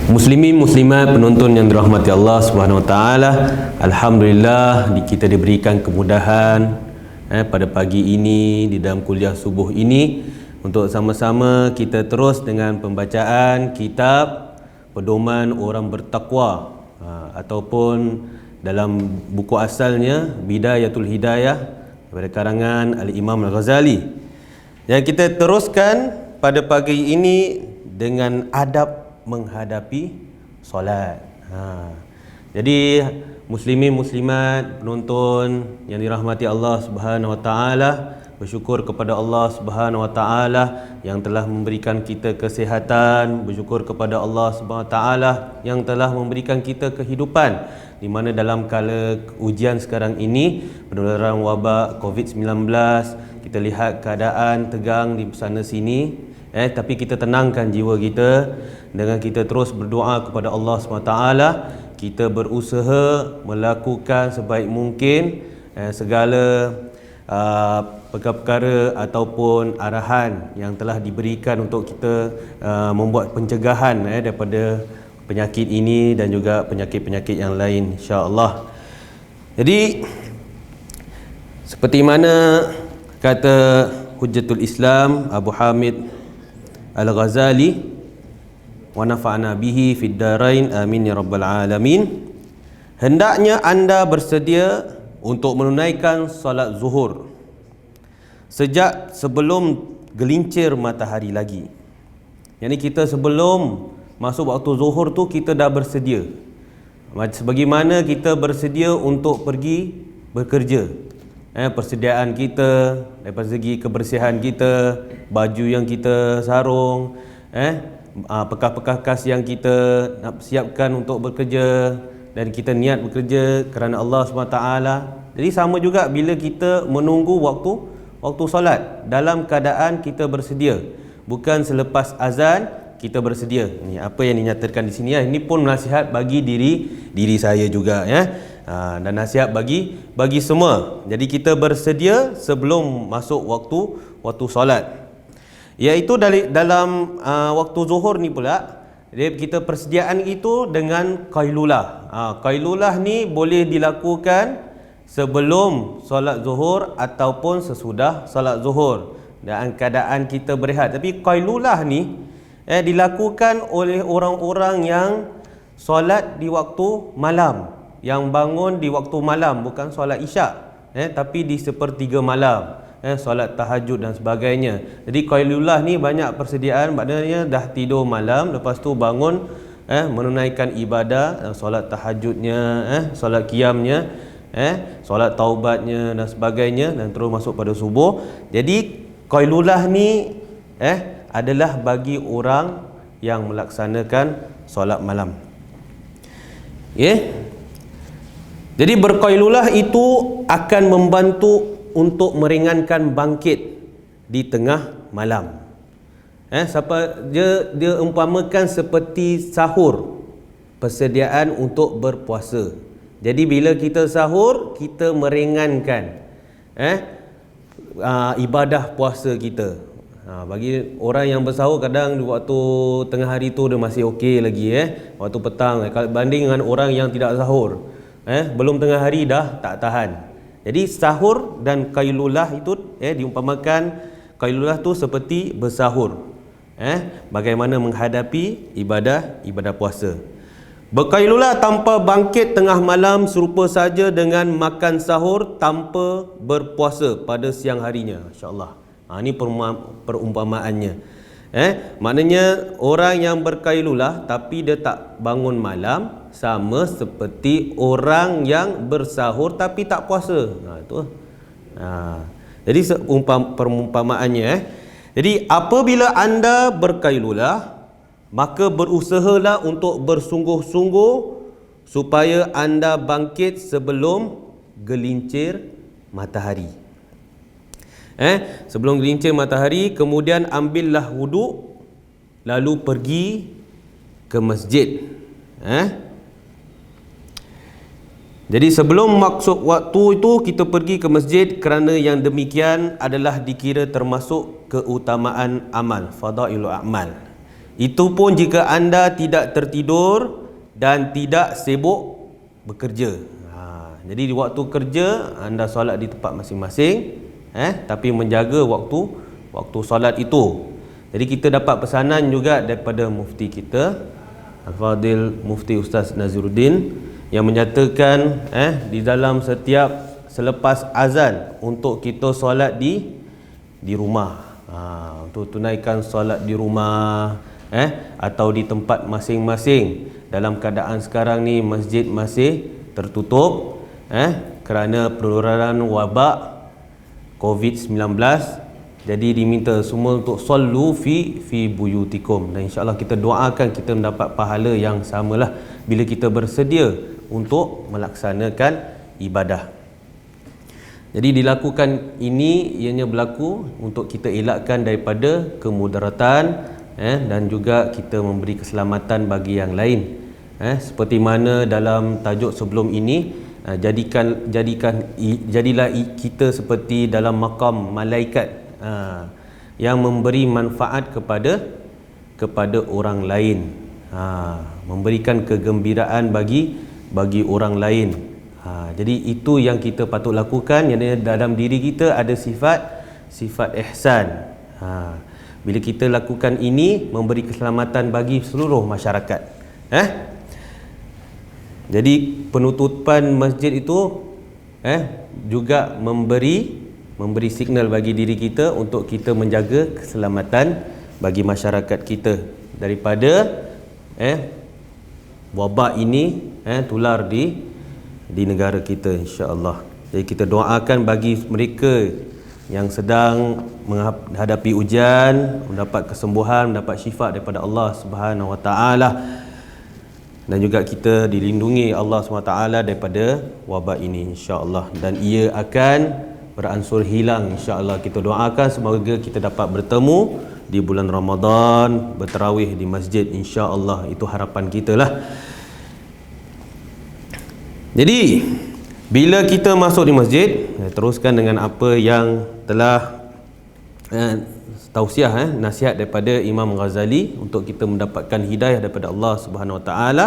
Muslimin muslimat penonton yang dirahmati Allah Subhanahu Wa Taala, alhamdulillah kita diberikan kemudahan pada pagi ini di dalam kuliah subuh ini untuk sama-sama kita terus dengan pembacaan kitab Pedoman Orang Bertakwa ataupun dalam buku asalnya Bidayatul Hidayah daripada karangan Al-Imam Al-Ghazali. Yang kita teruskan pada pagi ini dengan adab menghadapi solat. Jadi muslimin muslimat penonton yang dirahmati Allah Subhanahu Wa Taala, bersyukur kepada Allah Subhanahu Wa Taala yang telah memberikan kita kesihatan, bersyukur kepada Allah Subhanahu Wa Taala yang telah memberikan kita kehidupan, di mana dalam kala ujian sekarang ini, penularan wabak COVID-19, kita lihat keadaan tegang di sana sini, tapi kita tenangkan jiwa kita dengan kita terus berdoa kepada Allah SWT. Kita berusaha melakukan sebaik mungkin segala perkara-perkara ataupun arahan yang telah diberikan untuk kita membuat pencegahan daripada penyakit ini dan juga penyakit-penyakit yang lain, insya-Allah. Jadi seperti mana kata Hujjatul Islam Abu Hamid Al-Ghazali, wa nafa'na bihi fid darain amin ya rabbal alamin, hendaknya anda bersedia untuk menunaikan solat zuhur sejak sebelum gelincir matahari lagi. Yani kita sebelum masuk waktu zuhur tu kita dah bersedia. Sebagaimana kita bersedia untuk pergi bekerja, persediaan kita daripada segi kebersihan kita, baju yang kita sarung, bekas-bekas yang kita nak siapkan untuk bekerja, dan kita niat bekerja kerana Allah SWT. Jadi sama juga bila kita menunggu waktu solat, dalam keadaan kita bersedia, bukan selepas azan kita bersedia. Ini apa yang dinyatakan di sini ya. Ini pun nasihat bagi diri saya juga ya. Dan nasihat bagi semua. Jadi kita bersedia sebelum masuk waktu solat. Iaitu dalam waktu zuhur ni pula, kita persediaan itu dengan qailulah. Qailulah ni boleh dilakukan sebelum solat zuhur ataupun sesudah solat zuhur dalam keadaan kita berehat. Tapi qailulah ni dilakukan oleh orang-orang yang solat di waktu malam, yang bangun di waktu malam, bukan solat isyak, tapi di sepertiga malam, solat tahajud dan sebagainya. Jadi qailullah ni banyak persediaan, maknanya dah tidur malam, lepas tu bangun menunaikan ibadah, solat tahajudnya, solat qiyamnya, solat taubatnya dan sebagainya, dan terus masuk pada subuh. Jadi qailullah ni adalah bagi orang yang melaksanakan solat malam. Jadi berqailulah itu akan membantu untuk meringankan bangkit di tengah malam. Siapa dia umpamakan seperti sahur, persediaan untuk berpuasa. Jadi bila kita sahur, kita meringankan ibadah puasa kita. Bagi orang yang bersahur, kadang waktu tengah hari tu dia masih okey lagi, waktu petang, banding dengan orang yang tidak sahur, belum tengah hari dah tak tahan. Jadi sahur dan qailulah itu diumpamakan, qailulah tu seperti bersahur, bagaimana menghadapi ibadah puasa. Berqailulah tanpa bangkit tengah malam serupa saja dengan makan sahur tanpa berpuasa pada siang harinya. Insya-Allah. Ini perumpamaannya. Maknanya orang yang berqailulah tapi dia tak bangun malam sama seperti orang yang bersahur tapi tak puasa. Jadi perumpamaannya. Jadi apabila anda berqailulah, maka berusahalah untuk bersungguh-sungguh supaya anda bangkit sebelum gelincir matahari. Sebelum gelincir matahari, kemudian ambillah wuduk, lalu pergi ke masjid. Jadi sebelum maksud waktu itu kita pergi ke masjid, kerana yang demikian adalah dikira termasuk keutamaan amal, fadailul a'mal. Itu pun jika anda tidak tertidur dan tidak sibuk bekerja. Jadi di waktu kerja anda solat di tempat masing-masing, tapi menjaga waktu solat itu. Jadi kita dapat pesanan juga daripada mufti kita, Al-Fadil Mufti Ustaz Naziruddin, yang menyatakan di dalam selepas azan untuk kita solat di rumah, untuk tunaikan solat di rumah atau di tempat masing-masing. Dalam keadaan sekarang ni masjid masih tertutup kerana penularan wabak COVID-19. Jadi diminta semua untuk sallu fi buyutikum, dan insya-Allah kita doakan kita mendapat pahala yang samalah bila kita bersedia untuk melaksanakan ibadah. Jadi dilakukan ini ianya berlaku untuk kita elakkan daripada kemudaratan dan juga kita memberi keselamatan bagi yang lain. Seperti mana dalam tajuk sebelum ini, jadilah kita seperti dalam makam malaikat yang memberi manfaat kepada orang lain, memberikan kegembiraan bagi orang lain. Jadi itu yang kita patut lakukan, yang dalam diri kita ada sifat ihsan. Bila kita lakukan ini, memberi keselamatan bagi seluruh masyarakat. Jadi penutupan masjid itu juga memberi signal bagi diri kita untuk kita menjaga keselamatan bagi masyarakat kita daripada wabak ini tular di negara kita, insya-Allah. Jadi kita doakan bagi mereka yang sedang menghadapi ujian, mendapat kesembuhan, mendapat syifa daripada Allah Subhanahu Wa Taala, dan juga kita dilindungi Allah SWT daripada wabak ini, insya-Allah, dan ia akan beransur hilang, insya-Allah. Kita doakan semoga kita dapat bertemu di bulan Ramadan, bertarawih di masjid, insya-Allah. Itu harapan kita lah. Jadi bila kita masuk di masjid, teruskan dengan apa yang telah tausiah, nasihat daripada Imam Ghazali untuk kita mendapatkan hidayah daripada Allah Subhanahu Wa Taala.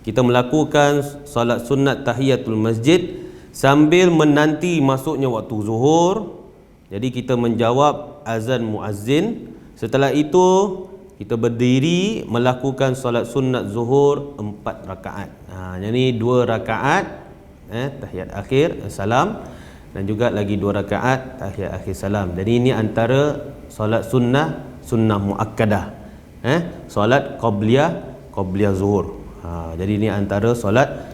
Kita melakukan salat sunat tahiyatul masjid sambil menanti masuknya waktu zuhur. Jadi kita menjawab azan muazzin. Setelah itu kita berdiri melakukan salat sunat zuhur 4 rakaat. Jadi 2 rakaat tahiyat akhir salam, dan juga lagi 2 rakaat tahiyat akhir salam. Jadi ini antara solat sunnah muakkadah, solat qabliyah zuhur. Jadi ini antara solat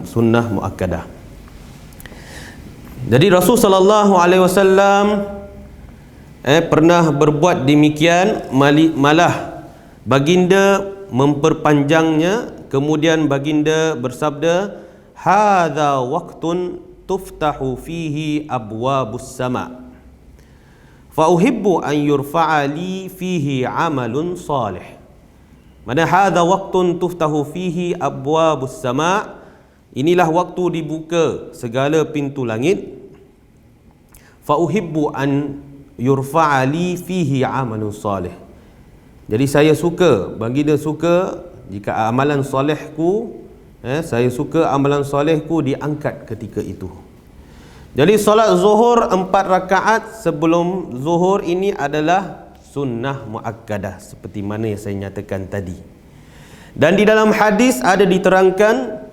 sunnah muakkadah. Jadi Rasul sallallahu alaihi wasallam pernah berbuat demikian, malah baginda memperpanjangnya. Kemudian baginda bersabda, hadza waqtun tuftahu fihi abwabus sama' fa uhibbu an yurfa'a li fihi amalun salih. Mana hadza waqtun tuftahu fihi abwabus sama', inilah waktu dibuka segala pintu langit. Fa uhibbu an yurfa'a li fihi amalun salih. Jadi saya suka, baginda suka jika amalan solehku, saya suka amalan solehku diangkat ketika itu. Jadi solat zuhur 4 rakaat sebelum zuhur ini adalah sunnah muakkadah seperti mana yang saya nyatakan tadi. Dan di dalam hadis ada diterangkan,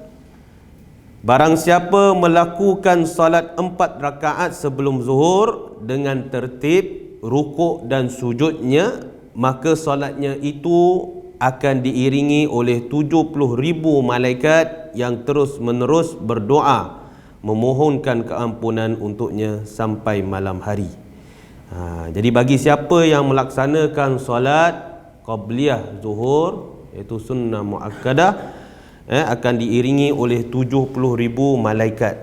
barang siapa melakukan solat 4 rakaat sebelum zuhur dengan tertib rukuk dan sujudnya, maka solatnya itu akan diiringi oleh 70,000 malaikat yang terus menerus berdoa memohonkan keampunan untuknya sampai malam hari. Jadi bagi siapa yang melaksanakan solat qabliyah zuhur, iaitu sunnah muakkadah, akan diiringi oleh 70,000 malaikat.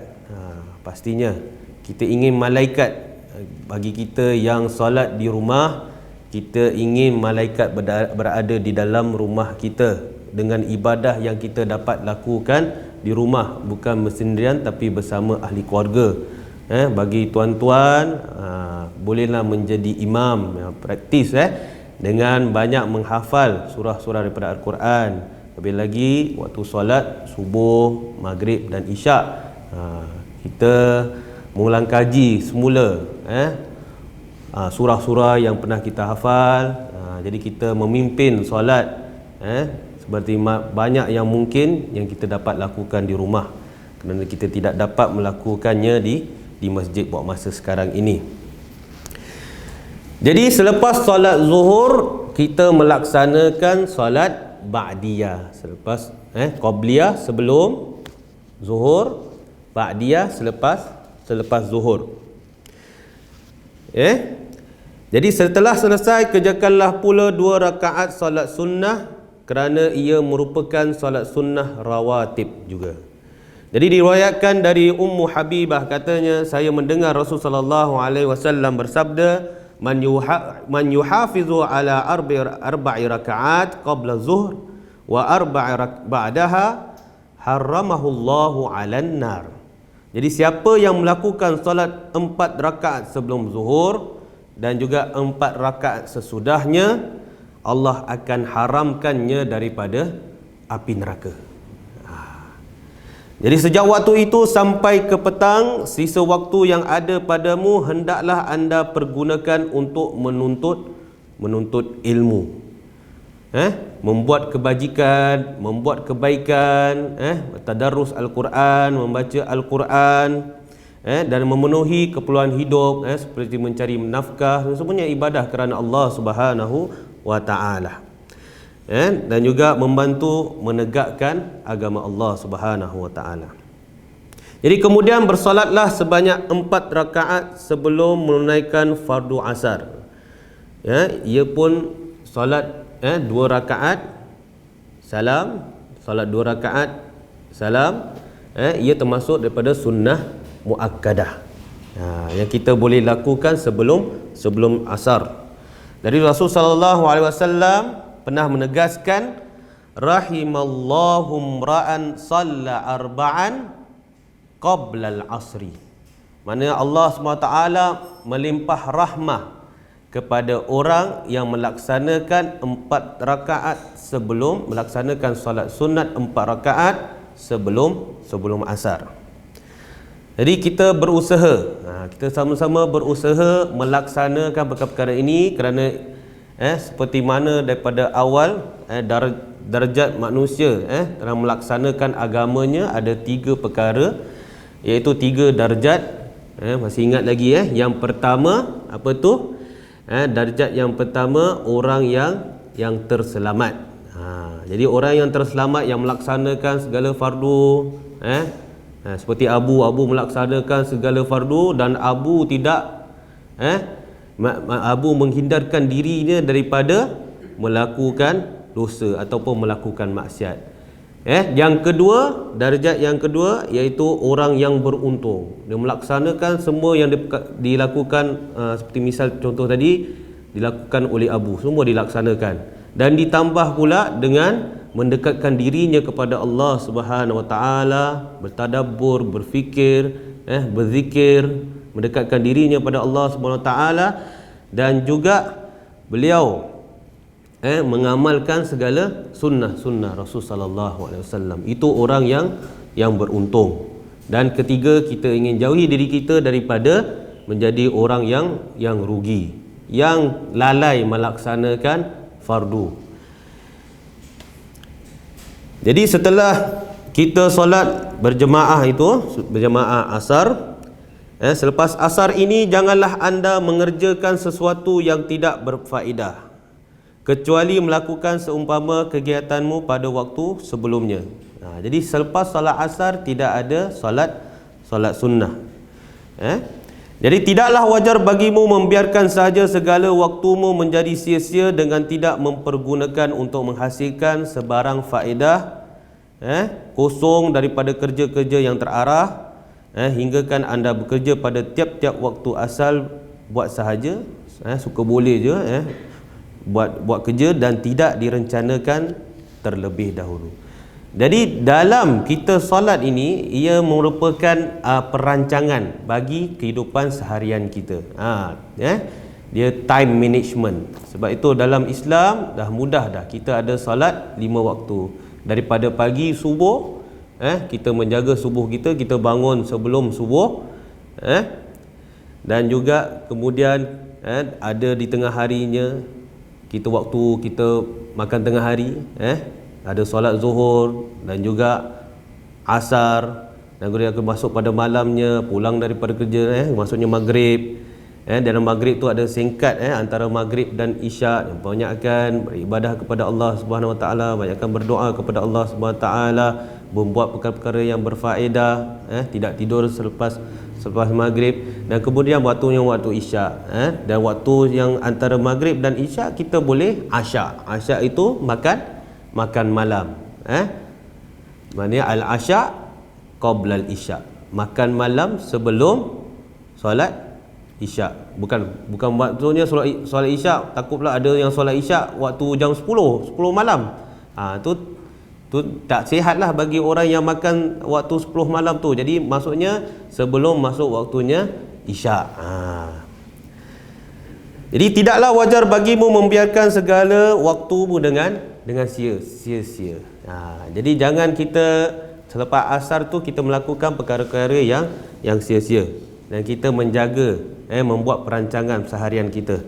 Pastinya kita ingin malaikat, bagi kita yang solat di rumah, kita ingin malaikat berada di dalam rumah kita dengan ibadah yang kita dapat lakukan di rumah, bukan bersendirian tapi bersama ahli keluarga. Bagi tuan-tuan, bolehlah menjadi imam, praktis dengan banyak menghafal surah-surah daripada Al-Quran. Lebih lagi waktu solat subuh, maghrib dan isyak, kita mengulang kaji semula surah-surah yang pernah kita hafal. Jadi kita memimpin solat seperti banyak yang mungkin yang kita dapat lakukan di rumah, kerana kita tidak dapat melakukannya di masjid buat masa sekarang ini. Jadi selepas solat zuhur, kita melaksanakan solat ba'diyah. Selepas qabliyah sebelum zuhur, ba'diyah selepas zuhur. Jadi setelah selesai, kerjakanlah pula 2 rakaat solat sunnah, kerana ia merupakan solat sunnah rawatib juga. Jadi diriwayatkan dari Ummu Habibah, katanya, saya mendengar Rasulullah SAW bersabda, man yuhafizu ala arba'i rakaat qabla zuhr wa arba'i ba'daha haramahullahu 'alan nar. Jadi siapa yang melakukan solat 4 rakaat sebelum zuhur dan juga 4 rakaat sesudahnya, Allah akan haramkannya daripada api neraka. Jadi sejak waktu itu sampai ke petang, sisa waktu yang ada padamu hendaklah anda pergunakan untuk menuntut ilmu, membuat kebajikan, membuat kebaikan, tadarrus Al-Quran, membaca Al-Quran, dan memenuhi keperluan hidup, seperti mencari nafkah, semuanya ibadah kerana Allah Subhanahu wa Ta'ala. Dan juga membantu menegakkan agama Allah Subhanahu wa Ta'ala. Jadi kemudian bersolatlah sebanyak 4 rakaat sebelum menunaikan fardu asar. Ia pun solat 2 rakaat salam, solat 2 rakaat salam, ia termasuk daripada sunnah muakkadah yang kita boleh lakukan sebelum asar. Dari Rasul sallallahu alaihi wasallam pernah menegaskan, rahimallahu ra'an shalla arba'an qabla al-asri. Maknanya Allah SWT melimpah rahmah kepada orang yang melaksanakan 4 rakaat sebelum melaksanakan solat sunat 4 rakaat sebelum asar. Jadi kita berusaha, kita sama-sama berusaha melaksanakan perkara-perkara ini, kerana seperti mana daripada awal darjat manusia dalam melaksanakan agamanya ada 3 perkara, iaitu 3 darjat. Masih ingat lagi yang pertama apa tu? Darjat yang pertama orang yang terselamat. Jadi orang yang terselamat yang melaksanakan segala fardu, seperti Abu melaksanakan segala fardu, dan Abu tidak Abu menghindarkan dirinya daripada melakukan dosa ataupun melakukan maksiat. Yang kedua, darjat yang kedua, iaitu orang yang beruntung. Dia melaksanakan semua yang dilakukan, seperti misal contoh tadi dilakukan oleh Abu, semua dilaksanakan, dan ditambah pula dengan mendekatkan dirinya kepada Allah Subhanahu wa Ta'ala, bertadabbur, berfikir, berzikir, mendekatkan dirinya pada Allah Subhanahu wa Ta'ala, dan juga beliau mengamalkan segala sunnah Rasul sallallahu alaihi wasallam. Itu orang yang beruntung. Dan ketiga, kita ingin jauhi diri kita daripada menjadi orang yang rugi, yang lalai melaksanakan fardu. Jadi setelah kita solat berjemaah berjemaah asar, selepas asar ini janganlah anda mengerjakan sesuatu yang tidak berfaedah, kecuali melakukan seumpama kegiatanmu pada waktu sebelumnya. Jadi selepas solat asar tidak ada solat sunnah. Jadi tidaklah wajar bagimu membiarkan sahaja segala waktumu menjadi sia-sia dengan tidak mempergunakan untuk menghasilkan sebarang faedah, kosong daripada kerja-kerja yang terarah, hinggakan anda bekerja pada tiap-tiap waktu asal buat sahaja, suka boleh je, buat kerja dan tidak direncanakan terlebih dahulu. Jadi dalam kita solat ini, ia merupakan perancangan bagi kehidupan seharian kita. dia time management. Sebab itu dalam Islam dah mudah dah, kita ada solat 5 waktu. Daripada pagi subuh, kita menjaga subuh kita, kita bangun sebelum subuh, dan juga kemudian ada di tengah harinya, kita waktu kita makan tengah hari, ada solat zuhur dan juga asar, dan kemudian akan masuk pada malamnya, pulang daripada kerja, maksudnya maghrib. Dalam maghrib tu ada singkat antara maghrib dan isyak. Banyakkan beribadah kepada Allah Subhanahu Wa Taala, banyakkan berdoa kepada Allah Subhanahu Wa Taala, membuat perkara-perkara yang berfaedah, tidak tidur selepas maghrib, dan kemudian waktunya waktu isyak, dan waktu yang antara maghrib dan isyak kita boleh asyak. Asyak itu makan malam, maknanya al-asyak qabla al-isyak, makan malam sebelum solat isyak. Bukan waktunya solat isyak, takut pula ada yang solat isyak waktu jam 10 malam. Tu tak sihatlah bagi orang yang makan waktu 10 malam tu. Jadi maksudnya sebelum masuk waktunya isyak. Jadi tidaklah wajar bagimu membiarkan segala waktumu dengan sia-sia. Jadi jangan kita selepas asar tu kita melakukan perkara-perkara yang sia-sia, dan kita menjaga membuat perancangan seharian kita.